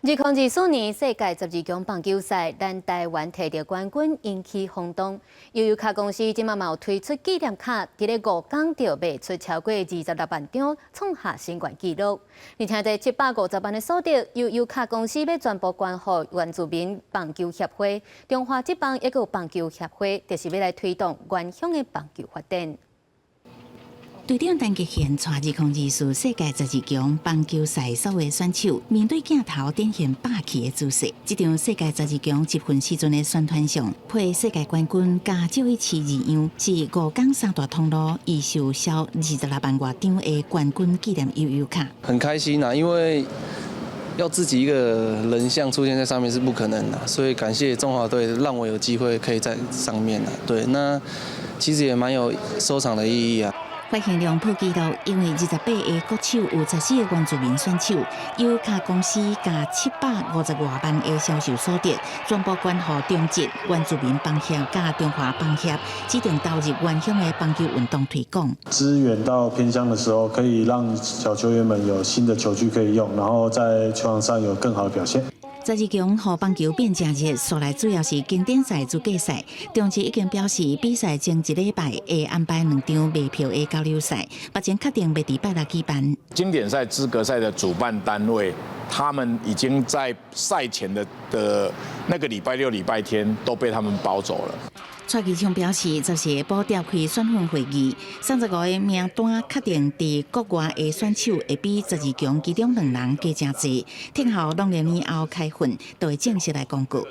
2024年世界12强棒球赛，咱台湾摕到冠军，引起轰动。悠悠卡公司今嘛有推出纪念卡，伫咧5天就卖出超过26万张，创下新冠纪录。而且在750万的数值，悠悠卡公司要全部捐予原住民棒球协会、中华职棒也有棒球协会，就是要来推动原乡的棒球发展。 队长陈吉贤带2024世界12强棒球赛所有选手，面对镜头展现霸气的姿势。这场世界12强积分时阵的宣传上，配世界冠军加少一市二样，是5港三大通路已售销26万外张的冠军纪念悠悠卡。很开心因为要自己一个人像出现在上面是不可能的，所以感谢中华队让我有机会可以在上面对，那其实也蛮有收藏的意义啊。 发现量破纪录，因为28个国手有14个原住民选手，悠悠卡公司加750多万的销售所得，全部捐予中职原住民棒协加中华棒协，指定投入原乡的棒球运动推广。支援到偏乡的时候，可以让小球员们有新的球具可以用，然后在球场上有更好的表现。 12强和棒球变正热，所来主要是经典赛、资格赛。中职已经表示，比赛前1礼拜会安排2场卖票的交流赛，目前确定要伫拜六举办。经典赛、资格赛的主办单位，他们已经在赛前的那个礼拜6、礼拜天都被他们包走了。 蔡其昌表示，就是下晡召开选训会议，35个名单确定伫国外的选手会比12强其中2人加真侪，听候2年以后开训，就会正式来公告。